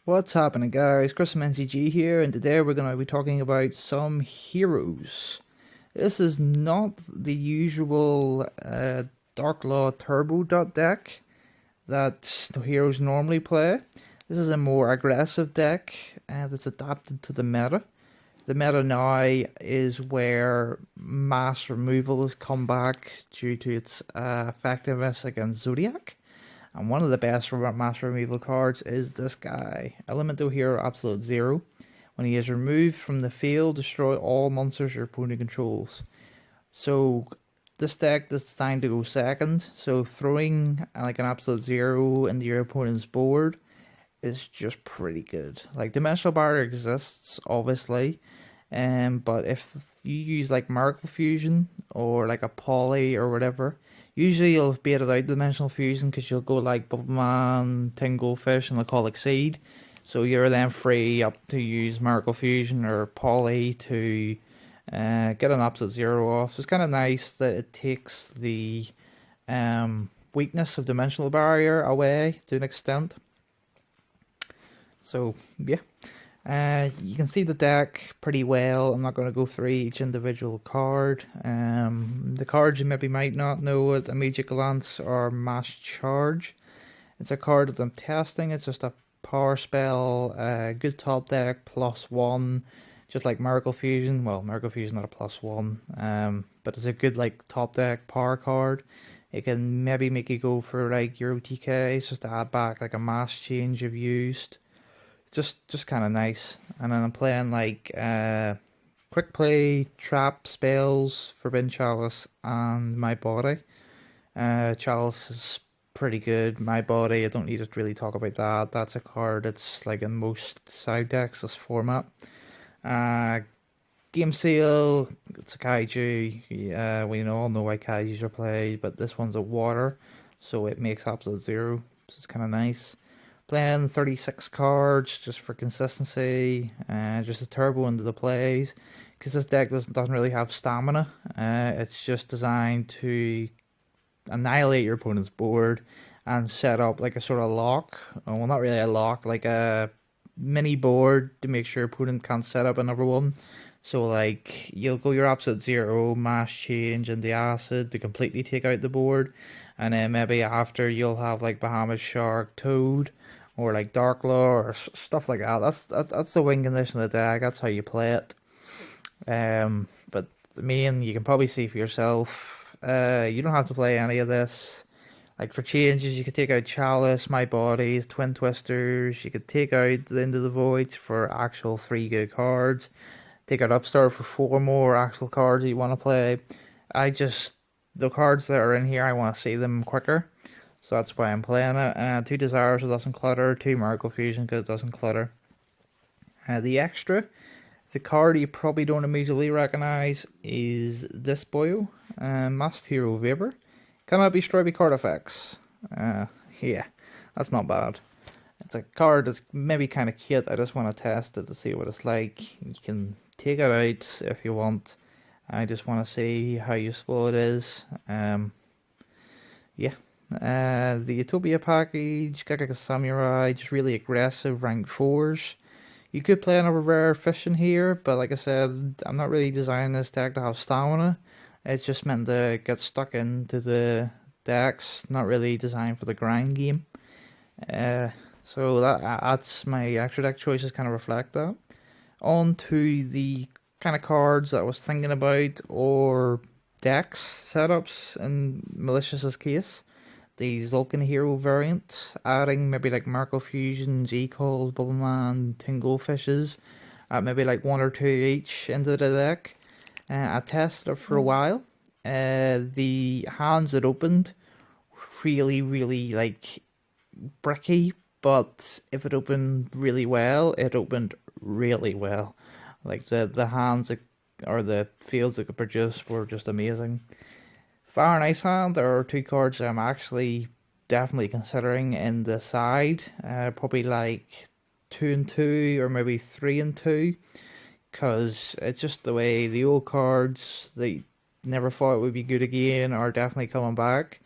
What's happening, guys? Chris from NCG here, and today we're going to be talking about some heroes. This is not the usual Dark Law Turbo deck that the heroes normally play. This is a more aggressive deck that's adapted to the meta. The meta now is where mass removal has come back due to its effectiveness against Zodiac. And one of the best mass removal cards is this guy, Elemental Hero Absolute Zero. When he is removed from the field, destroy all monsters your opponent controls. So this deck is designed to go second, so throwing like an Absolute Zero into your opponent's board is just pretty good. Like, Dimensional Barrier exists, obviously, but if you use like Miracle Fusion or like a Poly or whatever, usually you'll have baited out Dimensional Fusion because you'll go like Bubbleman, Tinglefish, and Lacolic Seed. So you're then free up to use Miracle Fusion or Poly to get an Absolute Zero off. So it's kind of nice that it takes the weakness of Dimensional Barrier away to an extent. So yeah, you can see the deck pretty well. I'm not going to go through each individual card. The cards you maybe might not know at immediate glance are Mass Charge. It's a card that I'm testing. It's just a power spell, good top deck, +1, just like Miracle Fusion. Well, Miracle Fusion not a +1, but it's a good like top deck power card. It can maybe make you go for like your OTKs just to add back like a mass change you've used. Just kind of nice. And then I'm playing like quick play, trap spells, Forbidden Chalice, and My Body. Chalice is pretty good. My Body, I don't need to really talk about that. That's a card that's like in most side decks, this format. Game Seal, it's a Kaiju. We all know why Kaijus are played, but this one's a water, so it makes Absolute Zero. So it's kind of nice. Playing 36 cards just for consistency, just a turbo into the plays, because this deck doesn't really have stamina. It's just designed to annihilate your opponent's board and set up like a sort of lock. Well, not really a lock, like a mini board to make sure your opponent can't set up another one. So like you'll go your Absolute Zero, Mass Change, and the Acid to completely take out the board, and then maybe after you'll have like Bahamut Shark, Toad, or like Dark Law or stuff like that. That's the win condition of the deck. That's how you play it. But the main, you can probably see for yourself. You don't have to play any of this. Like for changes, you could take out Chalice, My Bodies, Twin Twisters. You could take out the Into the Voids for actual 3 good cards. Take out Upstart for 4 more actual cards that you want to play. The cards that are in here, I want to see them quicker. So that's why I'm playing it. 2 Desires, it doesn't clutter. 2 Miracle Fusion, because it doesn't clutter. The extra, the card you probably don't immediately recognize is this boyo, Masked Hero Vapor. Cannot be destroyed by card effects. Yeah, that's not bad. It's a card that's maybe kind of cute. I just want to test it to see what it's like. You can take it out if you want. I just want to see how useful it is. Yeah. The Utopia package, Gagaga Samurai, just really aggressive rank 4s. You could play another rare fish in here, but like I said, I'm not really designing this deck to have stamina. It's just meant to get stuck into the decks, not really designed for the grind game. So that's my extra deck choices kind of reflect that. On to the kind of cards that I was thinking about, or decks setups in Malicious's case. The Zulkin Hero variant, adding maybe like Miracle Fusions, E-Calls, Bubbleman, Tinglephishes, maybe like 1 or 2 each into the deck. I tested it for a while. The hands that opened really like bricky, but if it opened really well, it opened really well. Like the hands or the fields it could produce were just amazing. Fire and Ice Hand are 2 cards I'm actually definitely considering in the side. Probably like 2 and 2 or maybe 3 and 2. Because it's just the way the old cards that never thought would be good again are definitely coming back.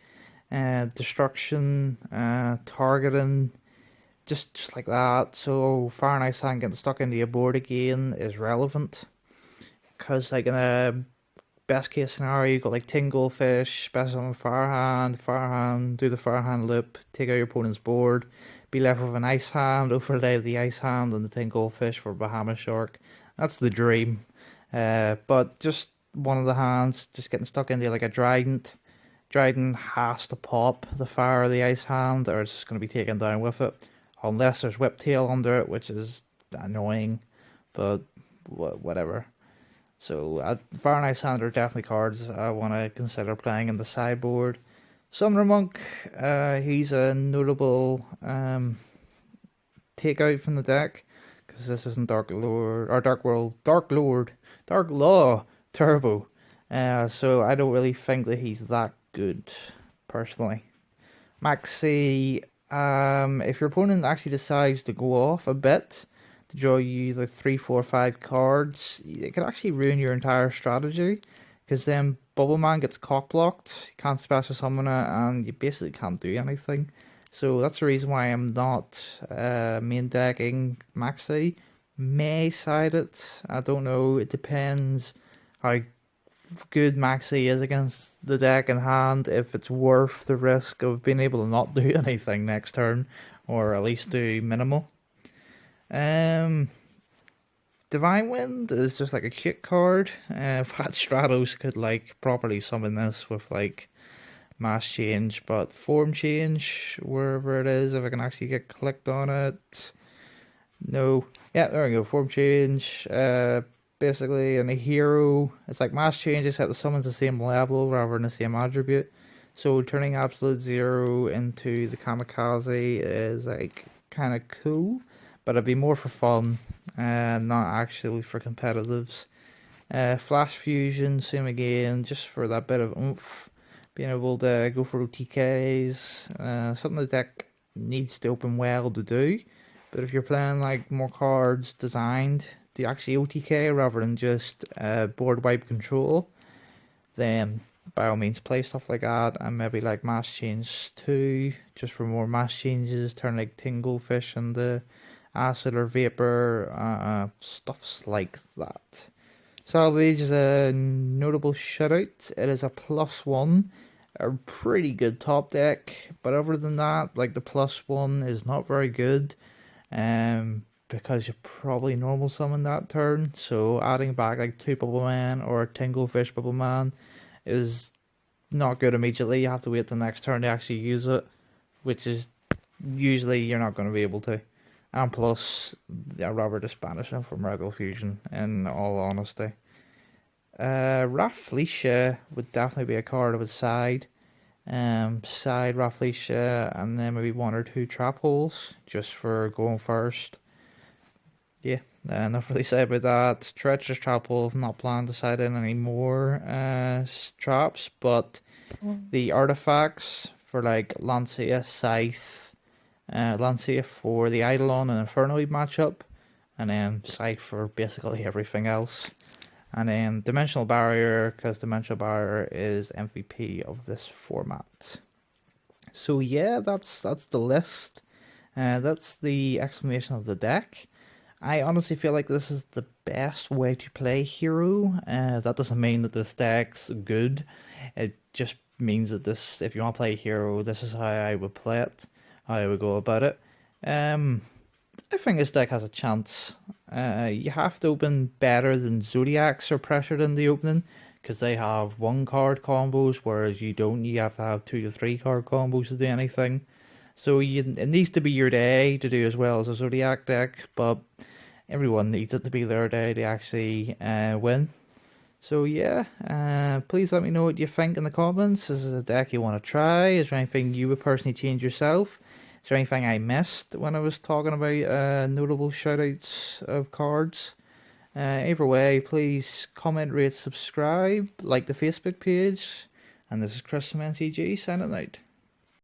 Destruction, targeting, just like that. So Fire and Ice Hand getting stuck into your board again is relevant, because like in a best case scenario, you got like Tingle Fish, special on Fire Hand, do the Fire Hand loop, take out your opponent's board, be left with an Ice Hand, overlay the Ice Hand and the Tingle Fish for Bahamas Shark. That's the dream. But just one of the hands just getting stuck into like a Trident. Trident has to pop the Fire or the Ice Hand, or it's just going to be taken down with it. Unless there's Whiptail under it, which is annoying, but whatever. So Fire and Ice Hand are definitely cards I want to consider playing in the sideboard. Summoner Monk, he's a notable takeout from the deck, because this isn't Dark Lord, or Dark Law Turbo. So I don't really think that he's that good, personally. Maxi, if your opponent actually decides to go off a bit, to draw you like 3, 4, 5 cards, it could actually ruin your entire strategy, because then Bubble Man gets cock blocked, you can't special summon it, and you basically can't do anything. So that's the reason why I'm not main decking Maxi. May side it, I don't know, it depends how good Maxi is against the deck in hand, if it's worth the risk of being able to not do anything next turn, or at least do minimal. Divine Wind is just like a cute card. Fat Stratos could like properly summon this with like Mass Change, but Form Change, wherever it is, if I can actually get clicked on it. No. Yeah, there we go, Form Change. Basically, in a hero, it's like Mass Change except the summons the same level rather than the same attribute. So turning Absolute Zero into the Kamikaze is like kind of cool, but it'd be more for fun, not actually for competitives. Flash Fusion, same again, just for that bit of oomph, being able to go for OTKs, something the deck needs to open well to do. But if you're playing like more cards designed to actually OTK rather than just board wipe control, then by all means play stuff like that, and maybe like Mass Change 2, just for more Mass Changes, turn like Tinglefish into Acid or Vapor, stuffs like that. Salvage is a notable shutout. It is a +1, a pretty good top deck, but other than that, like the +1 is not very good, because you probably normal summon that turn, so adding back like 2 Bubble Man or Tinglefish Bubble Man is not good immediately. You have to wait the next turn to actually use it, which is usually you're not going to be able to. And plus, I'd rather just banish them from Regal Fusion, in all honesty. Rafflesia would definitely be a card I would side. Side Rafflesia, and then maybe 1 or 2 Trap Holes, just for going first. Yeah, enough really say about that. Treacherous Trap Hole, I'm not planning to side in any more traps, but the artifacts for like Lancia, Scythe, Lancia for the Eidolon and Infernoid matchup, and then Scythe for basically everything else. And then Dimensional Barrier, because Dimensional Barrier is MVP of this format. So yeah, that's the list. That's the explanation of the deck. I honestly feel like this is the best way to play Hero. That doesn't mean that this deck's good. It just means that this, if you want to play Hero, this is how I would play it, how I would go about it. I think this deck has a chance. You have to open better than Zodiacs are pressured in the opening, because they have 1 card combos, whereas you don't. You have to have 2 to 3 card combos to do anything. So it needs to be your day to do as well as a Zodiac deck, but everyone needs it to be their day to actually win. So yeah, please let me know what you think in the comments. Is this a deck you want to try? Is there anything you would personally change yourself? Is there anything I missed when I was talking about notable shoutouts of cards? Either way, please comment, rate, subscribe, like the Facebook page. And this is Chris from NCG signing out.